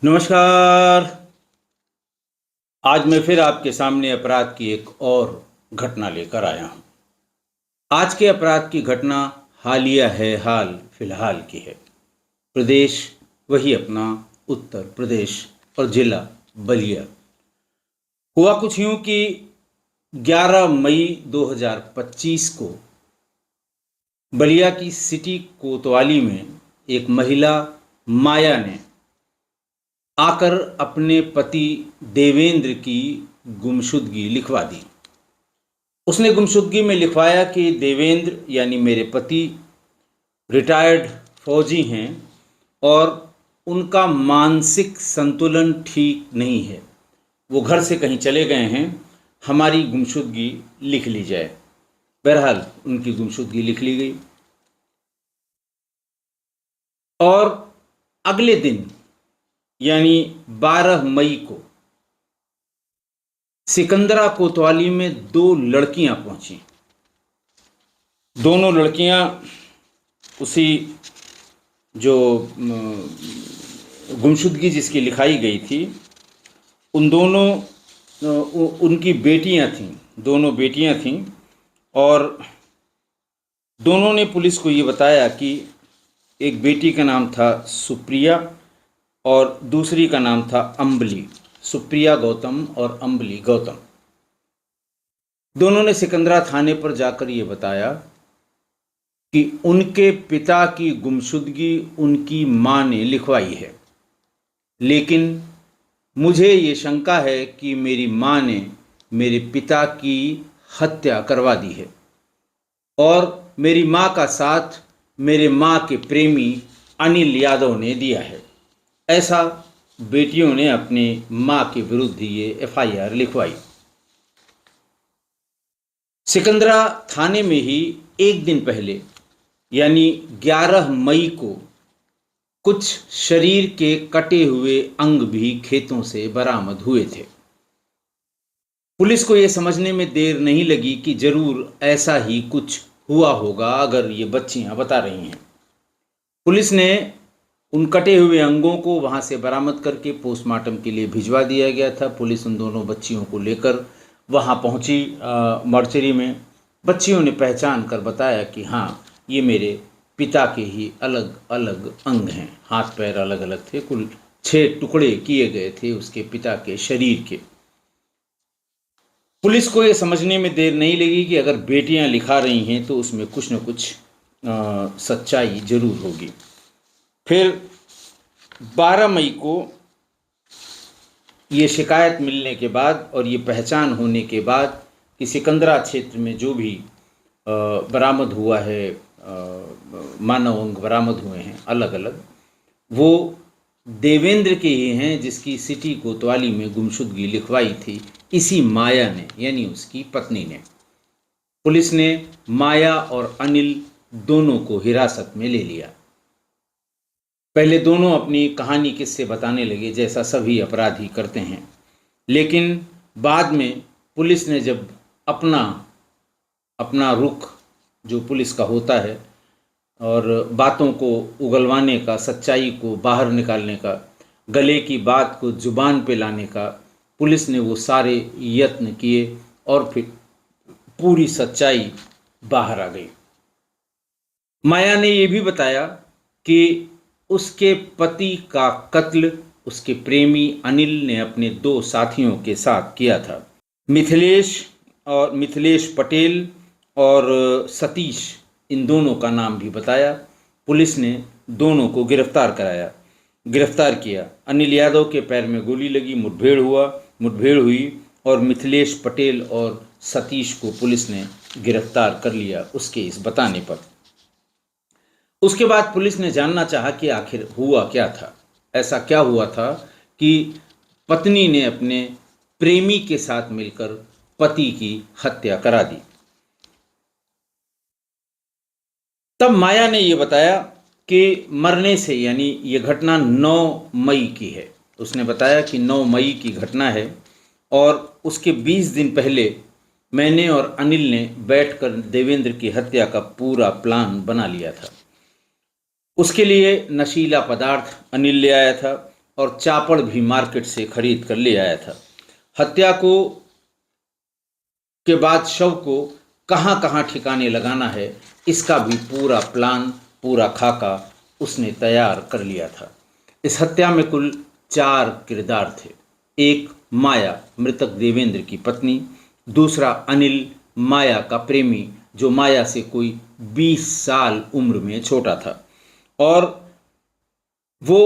नमस्कार। आज मैं फिर आपके सामने अपराध की एक और घटना लेकर आया हूँ। आज के अपराध की घटना हालिया है, हाल फिलहाल की है। प्रदेश वही अपना उत्तर प्रदेश और जिला बलिया। हुआ कुछ यूं कि 11 मई 2025 को बलिया की सिटी कोतवाली में एक महिला माया ने आकर अपने पति देवेंद्र की गुमशुदगी लिखवा दी। उसने गुमशुदगी में लिखवाया कि देवेंद्र यानी मेरे पति रिटायर्ड फौजी हैं और उनका मानसिक संतुलन ठीक नहीं है, वो घर से कहीं चले गए हैं, हमारी गुमशुदगी लिख ली जाए। बहरहाल उनकी गुमशुदगी लिख ली गई और अगले दिन यानी 12 मई को सिकंदरा कोतवाली में 2 लड़कियां पहुंची। दोनों लड़कियां उसी जो गुमशुदगी जिसकी लिखाई गई थी, उन दोनों उनकी बेटियां थीं, दोनों बेटियां थीं और दोनों ने पुलिस को ये बताया कि एक बेटी का नाम था सुप्रिया और दूसरी का नाम था अम्बली। सुप्रिया गौतम और अम्बली गौतम। दोनों ने सिकंदरा थाने पर जाकर ये बताया कि उनके पिता की गुमशुदगी उनकी मां ने लिखवाई है, लेकिन मुझे ये शंका है कि मेरी मां ने मेरे पिता की हत्या करवा दी है और मेरी मां का साथ मेरे मां के प्रेमी अनिल यादव ने दिया है। ऐसा बेटियों ने अपनी मां के विरुद्ध ये एफआईआर लिखवाई। सिकंदरा थाने में ही एक दिन पहले यानी 11 मई को कुछ शरीर के कटे हुए अंग भी खेतों से बरामद हुए थे। पुलिस को यह समझने में देर नहीं लगी कि जरूर ऐसा ही कुछ हुआ होगा अगर ये बच्चियां बता रही हैं। पुलिस ने उन कटे हुए अंगों को वहां से बरामद करके पोस्टमार्टम के लिए भिजवा दिया गया था। पुलिस उन दोनों बच्चियों को लेकर वहां पहुंची मर्चरी में। बच्चियों ने पहचान कर बताया कि हाँ, ये मेरे पिता के ही अलग अलग अंग हैं। हाथ पैर अलग अलग थे, कुल 6 टुकड़े किए गए थे उसके पिता के शरीर के। पुलिस को ये समझने में देर नहीं लगी कि अगर बेटियां लिखा रही हैं तो उसमें कुछ न कुछ सच्चाई जरूर होगी। फिर 12 मई को ये शिकायत मिलने के बाद और ये पहचान होने के बाद कि सिकंदरा क्षेत्र में जो भी बरामद हुआ है, मानव अंग बरामद हुए हैं अलग अलग, वो देवेंद्र के ही हैं जिसकी सिटी कोतवाली में गुमशुदगी लिखवाई थी इसी माया ने, यानी उसकी पत्नी ने। पुलिस ने माया और अनिल दोनों को हिरासत में ले लिया। पहले दोनों अपनी कहानी किस्से बताने लगे जैसा सभी अपराधी करते हैं, लेकिन बाद में पुलिस ने जब अपना रुख जो पुलिस का होता है और बातों को उगलवाने का, सच्चाई को बाहर निकालने का, गले की बात को जुबान पे लाने का, पुलिस ने वो सारे यत्न किए और फिर पूरी सच्चाई बाहर आ गई। माया ने ये भी बताया कि उसके पति का कत्ल उसके प्रेमी अनिल ने अपने 2 साथियों के साथ किया था। मिथिलेश पटेल और सतीश, इन दोनों का नाम भी बताया। पुलिस ने दोनों को गिरफ्तार किया। अनिल यादव के पैर में गोली लगी, मुठभेड़ हुई और मिथिलेश पटेल और सतीश को पुलिस ने गिरफ्तार कर लिया उसके इस बताने पर। उसके बाद पुलिस ने जानना चाहा कि आखिर हुआ क्या था। ऐसा क्या हुआ था कि पत्नी ने अपने प्रेमी के साथ मिलकर पति की हत्या करा दी। तब माया ने यह बताया कि मरने से, यानी ये घटना 9 मई की है। उसने बताया कि 9 मई की घटना है और उसके 20 दिन पहले मैंने और अनिल ने बैठकर देवेंद्र की हत्या का पूरा प्लान बना लिया था। उसके लिए नशीला पदार्थ अनिल ले आया था और चापड़ भी मार्केट से खरीद कर ले आया था। हत्या को के बाद शव को कहाँ कहाँ ठिकाने लगाना है, इसका भी पूरा प्लान, पूरा खाका उसने तैयार कर लिया था। इस हत्या में कुल 4 किरदार थे। एक माया, मृतक देवेंद्र की पत्नी। दूसरा अनिल, माया का प्रेमी, जो माया से कोई 20 साल उम्र में छोटा था और वो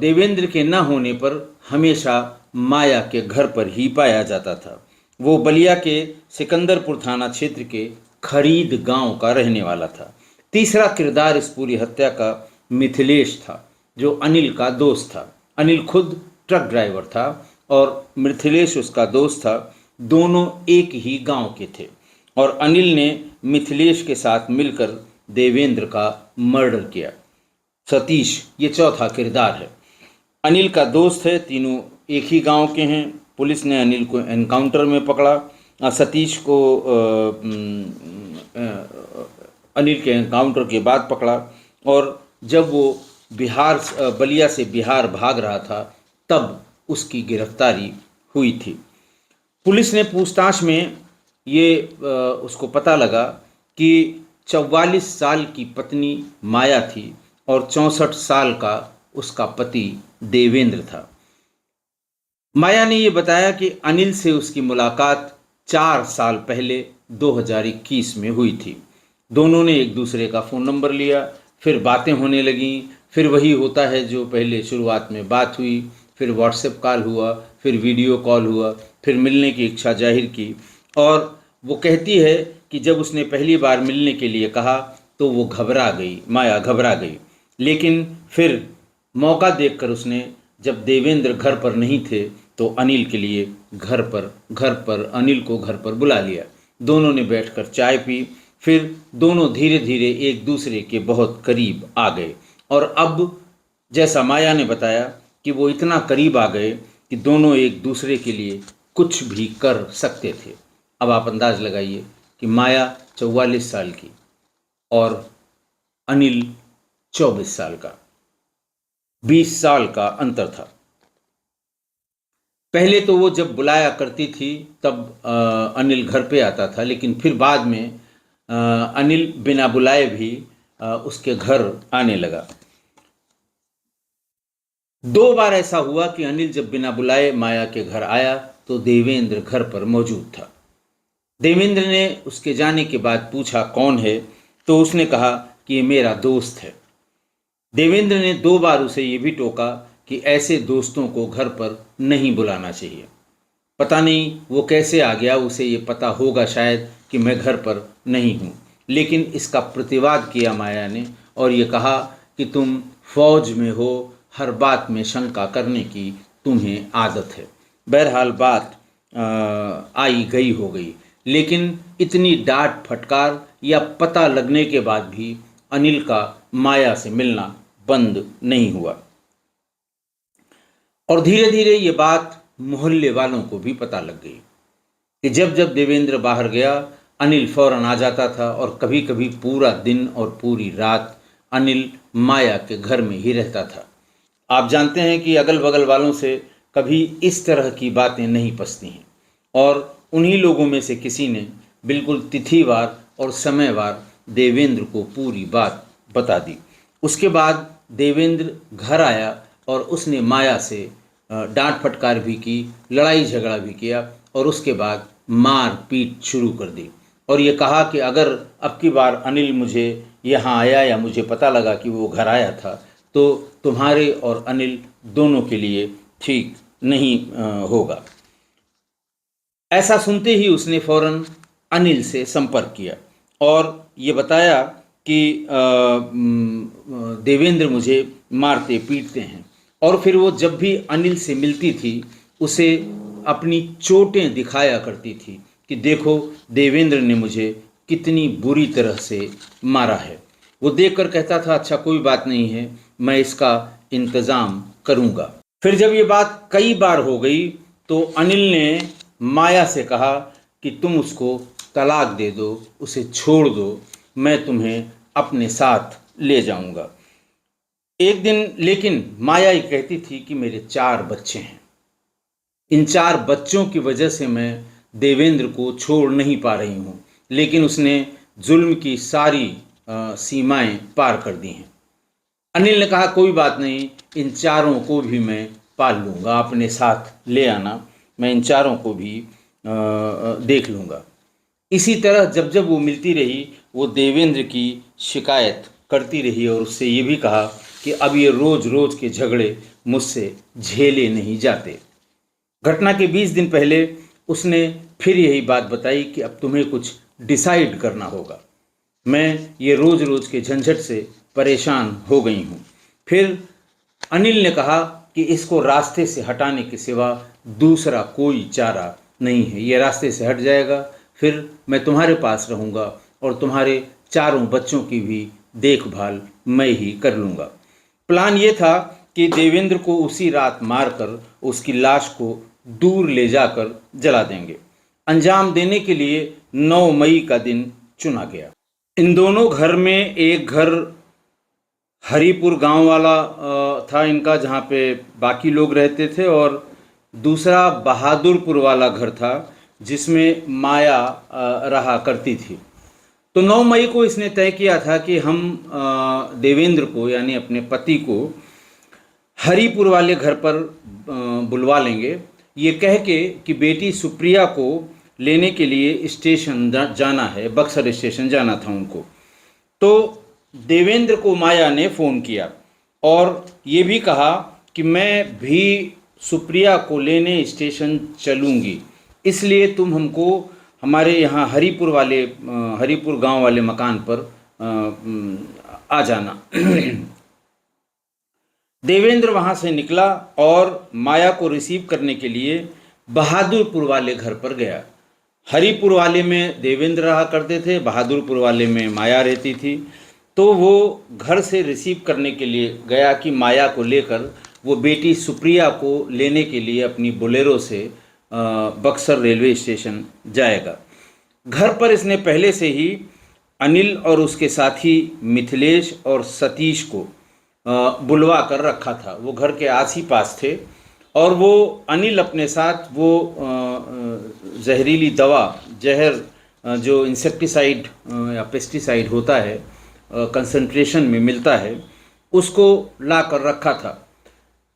देवेंद्र के न होने पर हमेशा माया के घर पर ही पाया जाता था। वो बलिया के सिकंदरपुर थाना क्षेत्र के खरीद गांव का रहने वाला था। तीसरा किरदार इस पूरी हत्या का मिथिलेश था, जो अनिल का दोस्त था। अनिल खुद ट्रक ड्राइवर था और मिथिलेश उसका दोस्त था। दोनों एक ही गांव के थे और अनिल ने मिथिलेश के साथ मिलकर देवेंद्र का मर्डर किया। सतीश ये चौथा किरदार है। अनिल का दोस्त है, तीनों एक ही गांव के हैं। पुलिस ने अनिल को एनकाउंटर में पकड़ा। सतीश को अनिल के एनकाउंटर के बाद पकड़ा और जब वो बलिया से बिहार भाग रहा था तब उसकी गिरफ्तारी हुई थी। पुलिस ने पूछताछ में ये उसको पता लगा कि 44 साल की पत्नी माया थी और 64 साल का उसका पति देवेंद्र था। माया ने ये बताया कि अनिल से उसकी मुलाकात 4 साल पहले 2021 में हुई थी। दोनों ने एक दूसरे का फ़ोन नंबर लिया, फिर बातें होने लगीं। फिर वही होता है जो पहले शुरुआत में बात हुई, फिर व्हाट्सएप कॉल हुआ, फिर वीडियो कॉल हुआ, फिर मिलने की इच्छा जाहिर की। और वो कहती है कि जब उसने पहली बार मिलने के लिए कहा तो वो घबरा गई, माया घबरा गई। लेकिन फिर मौका देखकर उसने, जब देवेंद्र घर पर नहीं थे तो अनिल के लिए घर पर अनिल को घर पर बुला लिया। दोनों ने बैठकर चाय पी। फिर दोनों धीरे धीरे एक दूसरे के बहुत करीब आ गए और अब जैसा माया ने बताया कि वो इतना करीब आ गए कि दोनों एक दूसरे के लिए कुछ भी कर सकते थे। अब आप अंदाज लगाइए कि माया 44 साल की और अनिल 24 साल का, 20 साल का अंतर था। पहले तो वो जब बुलाया करती थी तब अनिल घर पे आता था, लेकिन फिर बाद में अनिल बिना बुलाए भी उसके घर आने लगा। 2 बार ऐसा हुआ कि अनिल जब बिना बुलाए माया के घर आया तो देवेंद्र घर पर मौजूद था। देवेंद्र ने उसके जाने के बाद पूछा कौन है, तो उसने कहा कि ये मेरा दोस्त है। देवेंद्र ने 2 बार उसे ये भी टोका कि ऐसे दोस्तों को घर पर नहीं बुलाना चाहिए। पता नहीं वो कैसे आ गया, उसे ये पता होगा शायद कि मैं घर पर नहीं हूँ, लेकिन इसका प्रतिवाद किया माया ने और ये कहा कि तुम फौज में हो, हर बात में शंका करने की तुम्हें आदत है। बहरहाल बात आई गई हो गई, लेकिन इतनी डांट फटकार या पता लगने के बाद भी अनिल का माया से मिलना बंद नहीं हुआ और धीरे धीरे ये बात मोहल्ले वालों को भी पता लग गई कि जब जब देवेंद्र बाहर गया अनिल फौरन आ जाता था और कभी कभी पूरा दिन और पूरी रात अनिल माया के घर में ही रहता था। आप जानते हैं कि अगल बगल वालों से कभी इस तरह की बातें नहीं पसती हैं और उन्हीं लोगों में से किसी ने बिल्कुल तिथिवार और समयवार देवेंद्र को पूरी बात बता दी। उसके बाद देवेंद्र घर आया और उसने माया से डांट फटकार भी की, लड़ाई झगड़ा भी किया और उसके बाद मार पीट शुरू कर दी और ये कहा कि अगर अब की बार अनिल मुझे यहाँ आया या मुझे पता लगा कि वो घर आया था तो तुम्हारे और अनिल दोनों के लिए ठीक नहीं होगा। ऐसा सुनते ही उसने फौरन अनिल से संपर्क किया और ये बताया कि देवेंद्र मुझे मारते पीटते हैं और फिर वो जब भी अनिल से मिलती थी उसे अपनी चोटें दिखाया करती थी कि देखो देवेंद्र ने मुझे कितनी बुरी तरह से मारा है। वो देखकर कहता था अच्छा कोई बात नहीं है, मैं इसका इंतज़ाम करूँगा। फिर जब ये बात कई बार हो गई तो अनिल ने माया से कहा कि तुम उसको तलाक दे दो, उसे छोड़ दो, मैं तुम्हें अपने साथ ले जाऊँगा। एक दिन लेकिन माया ये कहती थी कि मेरे 4 बच्चे हैं, इन 4 बच्चों की वजह से मैं देवेंद्र को छोड़ नहीं पा रही हूँ, लेकिन उसने जुल्म की सारी सीमाएं पार कर दी हैं। अनिल ने कहा कोई बात नहीं, इन चारों को भी मैं पाल लूँगा, अपने साथ ले आना, मैं इन चारों को भी देख लूँगा। इसी तरह जब जब वो मिलती रही वो देवेंद्र की शिकायत करती रही और उससे ये भी कहा कि अब ये रोज़ रोज़ के झगड़े मुझसे झेले नहीं जाते। घटना के 20 दिन पहले उसने फिर यही बात बताई कि अब तुम्हें कुछ डिसाइड करना होगा, मैं ये रोज़ रोज़ के झंझट से परेशान हो गई हूँ। फिर अनिल ने कहा कि इसको रास्ते से हटाने के सिवा दूसरा कोई चारा नहीं है, ये रास्ते से हट जाएगा, फिर मैं तुम्हारे पास रहूँगा और तुम्हारे चारों बच्चों की भी देखभाल मैं ही कर लूँगा। प्लान ये था कि देवेंद्र को उसी रात मारकर उसकी लाश को दूर ले जाकर जला देंगे। अंजाम देने के लिए 9 मई का दिन चुना गया। इन दोनों घर में एक घर हरिपुर गांव वाला था इनका, जहाँ पे बाकी लोग रहते थे, और दूसरा बहादुरपुर वाला घर था जिसमें माया रहा करती थी। तो 9 मई को इसने तय किया था कि हम देवेंद्र को यानी अपने पति को हरिपुर वाले घर पर बुलवा लेंगे, ये कह के कि बेटी सुप्रिया को लेने के लिए स्टेशन जाना है, बक्सर स्टेशन जाना था उनको। तो देवेंद्र को माया ने फ़ोन किया और ये भी कहा कि मैं भी सुप्रिया को लेने स्टेशन चलूँगी, इसलिए तुम हमको हमारे यहाँ हरिपुर गांव वाले मकान पर आ जाना। देवेंद्र वहाँ से निकला और माया को रिसीव करने के लिए बहादुरपुर वाले घर पर गया। हरिपुर वाले में देवेंद्र रहा करते थे, बहादुरपुर वाले में माया रहती थी। तो वो घर से रिसीव करने के लिए गया कि माया को लेकर वो बेटी सुप्रिया को लेने के लिए अपनी बोलेरो से बक्सर रेलवे स्टेशन जाएगा। घर पर इसने पहले से ही अनिल और उसके साथी मिथिलेश और सतीश को बुलवा कर रखा था। वो घर के आस ही पास थे और वो अनिल अपने साथ वो जहरीली दवा, जहर जो इंसेक्टिसाइड या पेस्टिसाइड होता है, कंसंट्रेशन में मिलता है, उसको ला कर रखा था।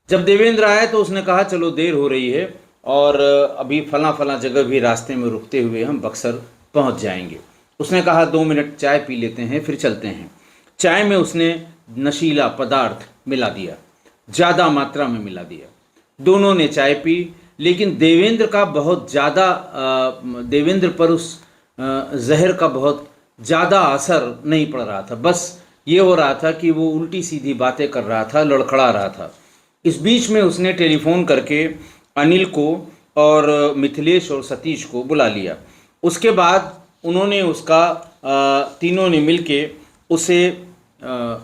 जब देवेंद्र आया तो उसने कहा चलो देर हो रही है और अभी फला जगह भी रास्ते में रुकते हुए हम बक्सर पहुंच जाएंगे। उसने कहा 2 मिनट चाय पी लेते हैं फिर चलते हैं। चाय में उसने नशीला पदार्थ मिला दिया, ज़्यादा मात्रा में मिला दिया। दोनों ने चाय पी, लेकिन देवेंद्र पर उस जहर का बहुत ज़्यादा असर नहीं पड़ रहा था। बस ये हो रहा था कि वो उल्टी सीधी बातें कर रहा था, लड़खड़ा रहा था। इस बीच में उसने टेलीफोन करके अनिल को और मिथिलेश और सतीश को बुला लिया। उसके बाद उन्होंने तीनों ने मिलके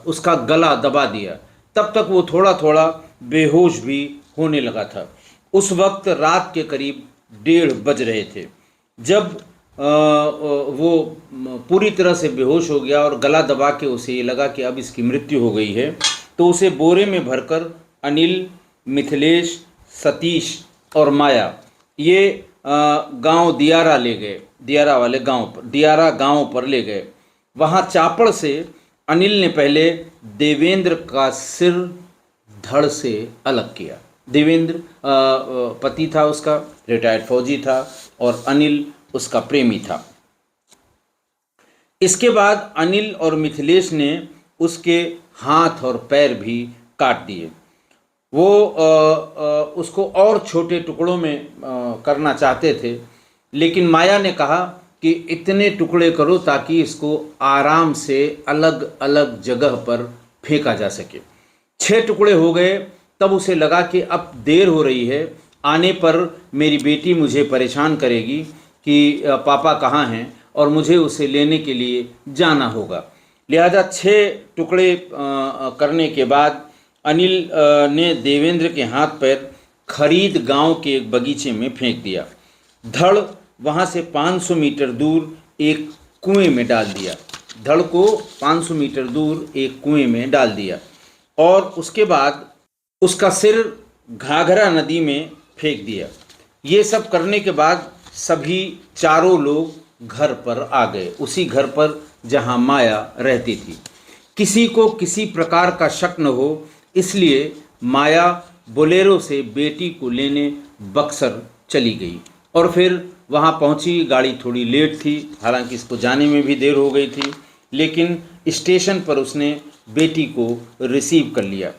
उसका गला दबा दिया। तब तक वो थोड़ा थोड़ा बेहोश भी होने लगा था। उस वक्त रात के करीब 1:30 बज रहे थे। जब वो पूरी तरह से बेहोश हो गया और गला दबा के उसे ये लगा कि अब इसकी मृत्यु हो गई है, तो उसे बोरे में भरकर अनिल, मिथिलेश, सतीश और माया ये गांव दियारा ले गए, दियारा गांव पर ले गए। वहाँ चापड़ से अनिल ने पहले देवेंद्र का सिर धड़ से अलग किया। देवेंद्र पति था उसका, रिटायर्ड फौजी था, और अनिल उसका प्रेमी था। इसके बाद अनिल और मिथिलेश ने उसके हाथ और पैर भी काट दिए। वो उसको और छोटे टुकड़ों में करना चाहते थे, लेकिन माया ने कहा कि इतने टुकड़े करो ताकि इसको आराम से अलग अलग जगह पर फेंका जा सके। 6 टुकड़े हो गए। तब उसे लगा कि अब देर हो रही है, आने पर मेरी बेटी मुझे परेशान करेगी कि पापा कहाँ हैं, और मुझे उसे लेने के लिए जाना होगा। लिहाजा 6 टुकड़े करने के बाद अनिल ने देवेंद्र के हाथ पैर खरीद गांव के एक बगीचे में फेंक दिया। धड़ वहां से 500 मीटर दूर एक कुएं में डाल दिया। धड़ को 500 मीटर दूर एक कुएं में डाल दिया। और उसके बाद उसका सिर घाघरा नदी में फेंक दिया। ये सब करने के बाद सभी चारों लोग घर पर आ गए, उसी घर पर जहां माया रहती थी। किसी को किसी प्रकार का शक न हो, इसलिए माया बोलेरो से बेटी को लेने बक्सर चली गई और फिर वहां पहुंची। गाड़ी थोड़ी लेट थी, हालांकि इसको जाने में भी देर हो गई थी, लेकिन स्टेशन पर उसने बेटी को रिसीव कर लिया।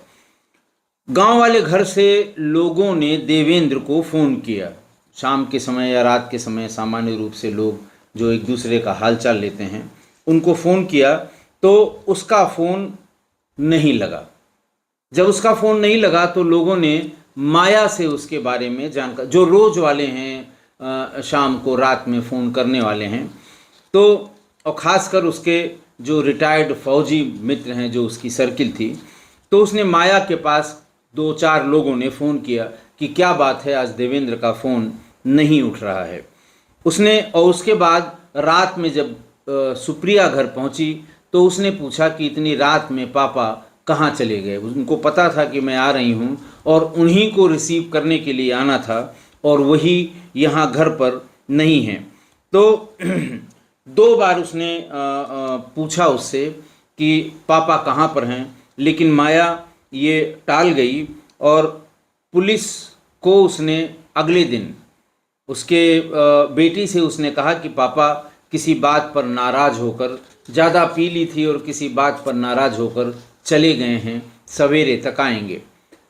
गांव वाले घर से लोगों ने देवेंद्र को फ़ोन किया। शाम के समय या रात के समय सामान्य रूप से लोग जो एक दूसरे का हालचाल लेते हैं, उनको फ़ोन किया तो उसका फ़ोन नहीं लगा। जब उसका फ़ोन नहीं लगा तो लोगों ने माया से उसके बारे में जानकर, जो रोज़ वाले हैं, शाम को रात में फ़ोन करने वाले हैं, तो और ख़ासकर उसके जो रिटायर्ड फौजी मित्र हैं, जो उसकी सर्किल थी, तो उसने माया के पास 2-4 लोगों ने फ़ोन किया कि क्या बात है, आज देवेंद्र का फ़ोन नहीं उठ रहा है। उसने, और उसके बाद रात में जब सुप्रिया घर पहुंची तो उसने पूछा कि इतनी रात में पापा कहाँ चले गए। उनको पता था कि मैं आ रही हूँ और उन्हीं को रिसीव करने के लिए आना था और वही यहाँ घर पर नहीं हैं। तो 2 बार उसने पूछा उससे कि पापा कहाँ पर हैं, लेकिन माया ये टाल गई और पुलिस को उसने अगले दिन उसके बेटी से उसने कहा कि पापा किसी बात पर नाराज़ होकर, ज़्यादा पी ली थी और किसी बात पर नाराज़ होकर चले गए हैं, सवेरे तक आएंगे।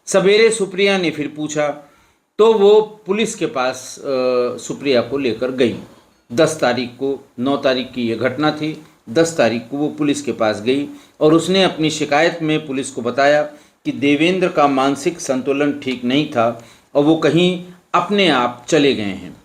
सवेरे सुप्रिया ने फिर पूछा तो वो पुलिस के पास सुप्रिया को लेकर गई। 10 तारीख को, 9 तारीख की ये घटना थी, 10 तारीख को वो पुलिस के पास गई और उसने अपनी शिकायत में पुलिस को बताया कि देवेंद्र का मानसिक संतुलन ठीक नहीं था और वो कहीं अपने आप चले गए हैं।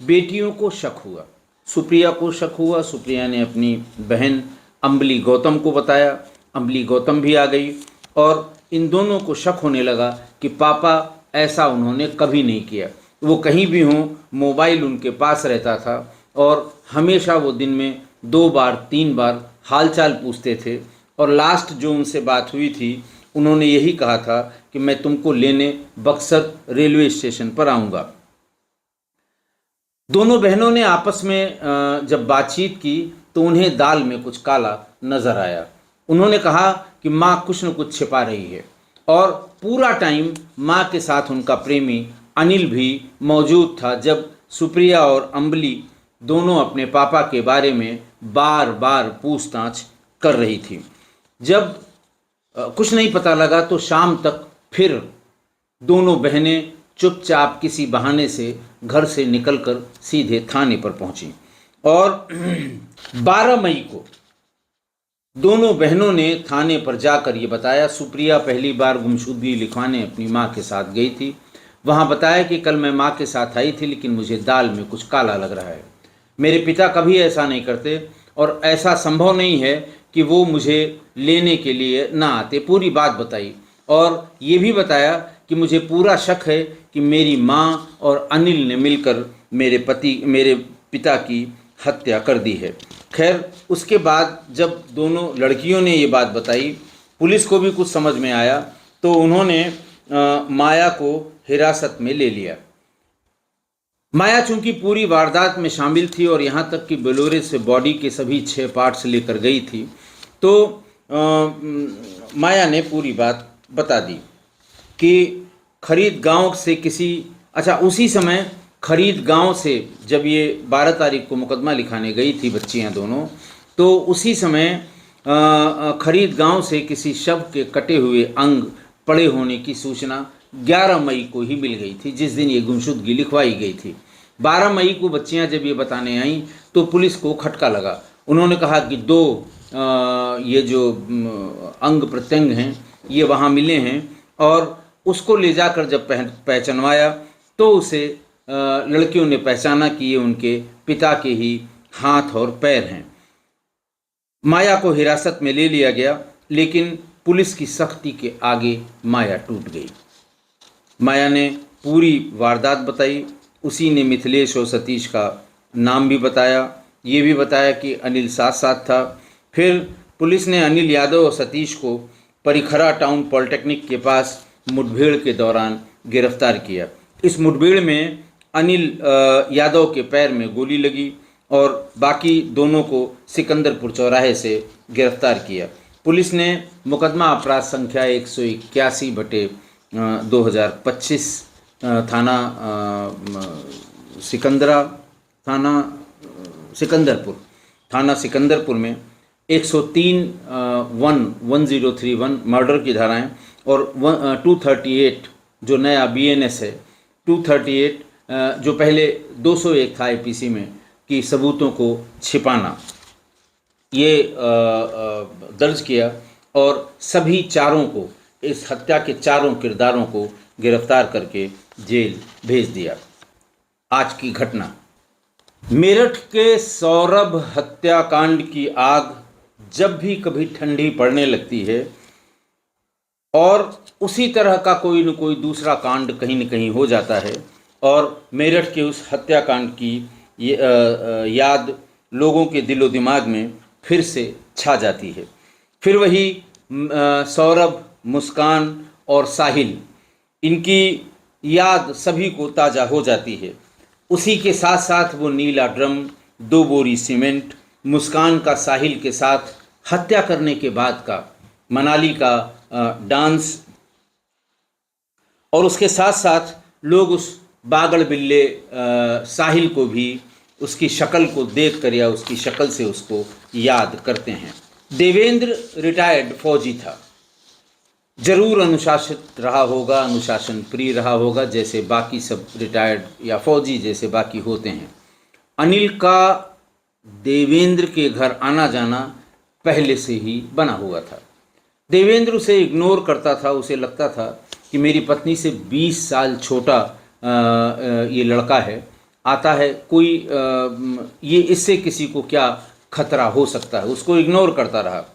बेटियों को शक हुआ, सुप्रिया को शक हुआ। सुप्रिया ने अपनी बहन अम्बली गौतम को बताया। अम्बली गौतम भी आ गई और इन दोनों को शक होने लगा कि पापा ऐसा उन्होंने कभी नहीं किया। वो कहीं भी हों, मोबाइल उनके पास रहता था और हमेशा वो दिन में 2 बार 3 बार हालचाल पूछते थे और लास्ट जो उनसे बात हुई थी, उन्होंने यही कहा था कि मैं तुमको लेने बक्सर रेलवे स्टेशन पर आऊँगा। दोनों बहनों ने आपस में जब बातचीत की तो उन्हें दाल में कुछ काला नजर आया। उन्होंने कहा कि माँ कुछ न कुछ छिपा रही है और पूरा टाइम माँ के साथ उनका प्रेमी अनिल भी मौजूद था। जब सुप्रिया और अम्बली दोनों अपने पापा के बारे में बार बार पूछताछ कर रही थी। जब कुछ नहीं पता लगा तो शाम तक फिर दोनों बहनें चुपचाप किसी बहाने से घर से निकलकर सीधे थाने पर पहुंची और 12 मई को दोनों बहनों ने थाने पर जाकर ये बताया। सुप्रिया पहली बार गुमशुदगी लिखवाने अपनी माँ के साथ गई थी। वहाँ बताया कि कल मैं माँ के साथ आई थी, लेकिन मुझे दाल में कुछ काला लग रहा है। मेरे पिता कभी ऐसा नहीं करते और ऐसा संभव नहीं है कि वो मुझे लेने के लिए ना आते। पूरी बात बताई और ये भी बताया कि मुझे पूरा शक है कि मेरी माँ और अनिल ने मिलकर मेरे पिता की हत्या कर दी है। खैर, उसके बाद जब दोनों लड़कियों ने ये बात बताई, पुलिस को भी कुछ समझ में आया तो उन्होंने माया को हिरासत में ले लिया। माया चूंकि पूरी वारदात में शामिल थी और यहाँ तक कि बोलेरो से बॉडी के सभी 6 पार्ट्स लेकर गई थी, तो माया ने पूरी बात बता दी कि खरीद गांव से उसी समय खरीद गांव से जब ये 12 तारीख को मुकदमा लिखाने गई थी बच्चियां दोनों, तो उसी समय खरीद गांव से किसी शव के कटे हुए अंग पड़े होने की सूचना 11 मई को ही मिल गई थी, जिस दिन ये गुमशुदगी लिखवाई गई थी। 12 मई को बच्चियां जब ये बताने आईं तो पुलिस को खटका लगा। उन्होंने कहा कि 2 ये जो अंग प्रत्यंग हैं ये वहाँ मिले हैं और उसको ले जाकर जब पहचानवाया तो उसे लड़कियों ने पहचाना कि ये उनके पिता के ही हाथ और पैर हैं। माया को हिरासत में ले लिया गया, लेकिन पुलिस की सख्ती के आगे माया टूट गई। माया ने पूरी वारदात बताई। उसी ने मिथिलेश और सतीश का नाम भी बताया। ये भी बताया कि अनिल साथ साथ था। फिर पुलिस ने अनिल यादव और सतीश को परिखरा टाउन पॉलिटेक्निक के पास मुठभेड़ के दौरान गिरफ्तार किया। इस मुठभेड़ में अनिल यादव के पैर में गोली लगी और बाकी दोनों को सिकंदरपुर चौराहे से गिरफ्तार किया। पुलिस ने मुकदमा अपराध संख्या 181/2025 थाना सिकंदरपुर में 103(1)1031 मर्डर की धाराएं और 238 जो नया BNS है, 238 जो पहले 201 था IPC में कि सबूतों को छिपाना, ये दर्ज किया और सभी चारों को, इस हत्या के चारों किरदारों को गिरफ्तार करके जेल भेज दिया। आज की घटना, मेरठ के सौरभ हत्याकांड की आग जब भी कभी ठंडी पड़ने लगती है और उसी तरह का कोई न कोई दूसरा कांड कहीं न कहीं हो जाता है और मेरठ के उस हत्याकांड की याद लोगों के दिलो दिमाग में फिर से छा जाती है। फिर वही सौरभ, मुस्कान और साहिल, इनकी याद सभी को ताज़ा हो जाती है। उसी के साथ साथ वो नीला ड्रम, 2 बोरी सीमेंट, मुस्कान का साहिल के साथ हत्या करने के बाद का मनाली का डांस, और उसके साथ साथ लोग उस बागड़ बिल्ले साहिल को भी उसकी शक्ल को देखकर या उसकी शक्ल से उसको याद करते हैं। देवेंद्र रिटायर्ड फौजी था, जरूर अनुशासित रहा होगा, अनुशासन प्रिय रहा होगा, जैसे बाकी सब रिटायर्ड या फौजी जैसे बाकी होते हैं। अनिल का देवेंद्र के घर आना जाना पहले से ही बना हुआ था। देवेंद्र उसे इग्नोर करता था, उसे लगता था कि मेरी पत्नी से 20 साल छोटा ये लड़का है, आता है कोई ये इससे किसी को क्या खतरा हो सकता है, उसको इग्नोर करता रहा।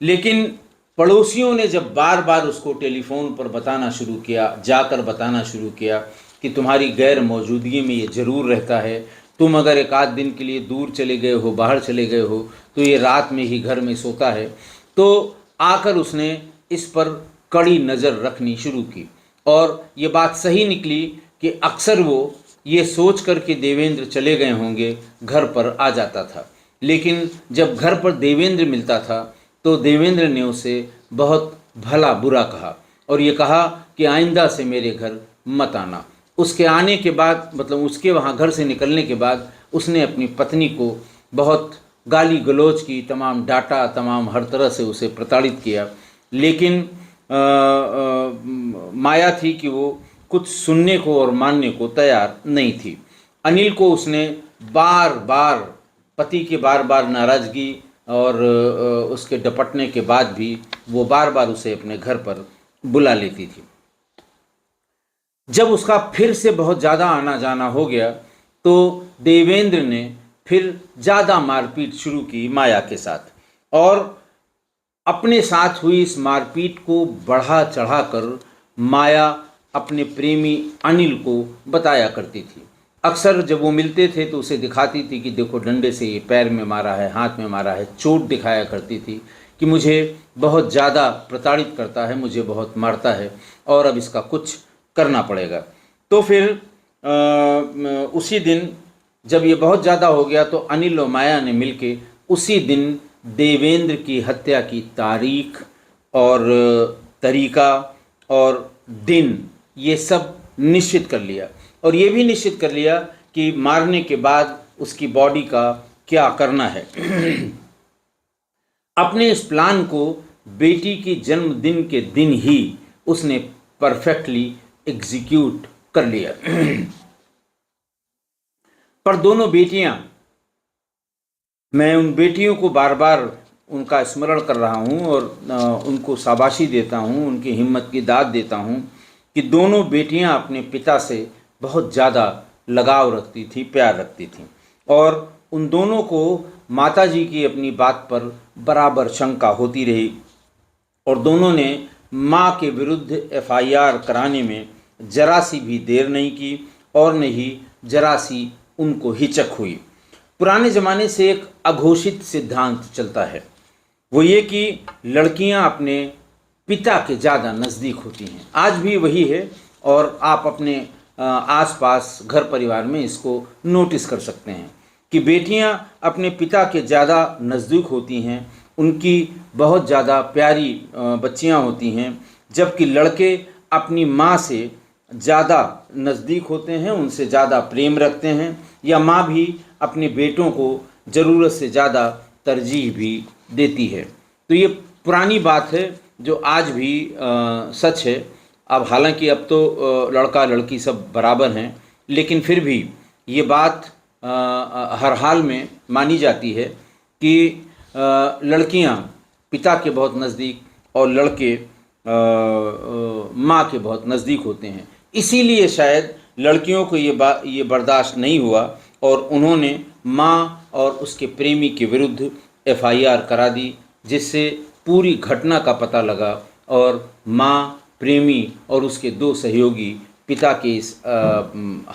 लेकिन पड़ोसियों ने जब बार बार उसको टेलीफोन पर बताना शुरू किया, जाकर बताना शुरू किया कि तुम्हारी गैर मौजूदगी में ये ज़रूर रहता है, तुम अगर एक आध दिन के लिए दूर चले गए हो, बाहर चले गए हो, तो ये रात में ही घर में सोता है, तो आकर उसने इस पर कड़ी नज़र रखनी शुरू की। और ये बात सही निकली कि अक्सर वो ये सोच कर के देवेंद्र चले गए होंगे घर पर आ जाता था। लेकिन जब घर पर देवेंद्र मिलता था तो देवेंद्र ने उसे बहुत भला बुरा कहा और ये कहा कि आइंदा से मेरे घर मत आना। उसके आने के बाद, मतलब उसके वहाँ घर से निकलने के बाद, उसने अपनी पत्नी को बहुत गाली गलौज की, तमाम डांटा, तमाम हर तरह से उसे प्रताड़ित किया। लेकिन माया थी कि वो कुछ सुनने को और मानने को तैयार नहीं थी। अनिल को उसने बार बार, पति के बार बार नाराज़गी और उसके डपटने के बाद भी वो बार बार उसे अपने घर पर बुला लेती थी। जब उसका फिर से बहुत ज़्यादा आना जाना हो गया तो देवेंद्र ने फिर ज़्यादा मारपीट शुरू की माया के साथ, और अपने साथ हुई इस मारपीट को बढ़ा चढ़ाकर माया अपने प्रेमी अनिल को बताया करती थी। अक्सर जब वो मिलते थे तो उसे दिखाती थी कि देखो डंडे से ये पैर में मारा है, हाथ में मारा है, चोट दिखाया करती थी कि मुझे बहुत ज़्यादा प्रताड़ित करता है, मुझे बहुत मारता है और अब इसका कुछ करना पड़ेगा। तो फिर उसी दिन जब ये बहुत ज़्यादा हो गया तो अनिल और माया ने मिलके उसी दिन देवेंद्र की हत्या की तारीख और तरीका और दिन ये सब निश्चित कर लिया, और ये भी निश्चित कर लिया कि मारने के बाद उसकी बॉडी का क्या करना है। अपने इस प्लान को बेटी की जन्मदिन के दिन ही उसने परफेक्टली एग्जीक्यूट कर लिया। पर दोनों बेटियां, मैं उन बेटियों को बार बार उनका स्मरण कर रहा हूं और उनको शाबाशी देता हूं, उनकी हिम्मत की दाद देता हूं कि दोनों बेटियां अपने पिता से बहुत ज़्यादा लगाव रखती थी, प्यार रखती थी, और उन दोनों को माताजी की अपनी बात पर बराबर शंका होती रही और दोनों ने माँ के विरुद्ध FIR कराने में जरा सी भी देर नहीं की और न ही जरा सी उनको हिचक हुई। पुराने ज़माने से एक अघोषित सिद्धांत चलता है, वो ये कि लड़कियां अपने पिता के ज़्यादा नज़दीक होती हैं। आज भी वही है और आप अपने आसपास घर परिवार में इसको नोटिस कर सकते हैं कि बेटियां अपने पिता के ज़्यादा नज़दीक होती हैं, उनकी बहुत ज़्यादा प्यारी बच्चियां होती हैं, जबकि लड़के अपनी माँ से ज़्यादा नज़दीक होते हैं, उनसे ज़्यादा प्रेम रखते हैं, या माँ भी अपने बेटों को ज़रूरत से ज़्यादा तरजीह भी देती है। तो ये पुरानी बात है जो आज भी सच है। अब हालांकि अब तो लड़का लड़की सब बराबर हैं, लेकिन फिर भी ये बात हर हाल में मानी जाती है कि लड़कियां पिता के बहुत नज़दीक और लड़के माँ के बहुत नज़दीक होते हैं। इसीलिए शायद लड़कियों को ये बर्दाश्त नहीं हुआ और उन्होंने माँ और उसके प्रेमी के विरुद्ध FIR करा दी, जिससे पूरी घटना का पता लगा और माँ, प्रेमी और उसके 2 सहयोगी पिता के इस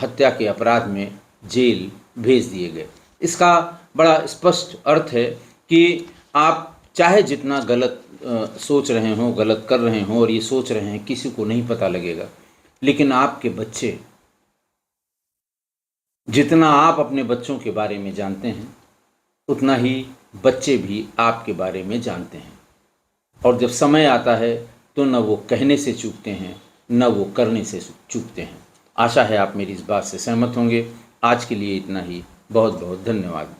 हत्या के अपराध में जेल भेज दिए गए। इसका बड़ा स्पष्ट अर्थ है कि आप चाहे जितना गलत सोच रहे हों, गलत कर रहे हों और ये सोच रहे हैं किसी को नहीं पता लगेगा, लेकिन आपके बच्चे, जितना आप अपने बच्चों के बारे में जानते हैं उतना ही बच्चे भी आपके बारे में जानते हैं। और जब समय आता है तो न वो कहने से चूकते हैं, न वो करने से चूकते हैं। आशा है आप मेरी इस बात से सहमत होंगे। आज के लिए इतना ही। बहुत बहुत धन्यवाद।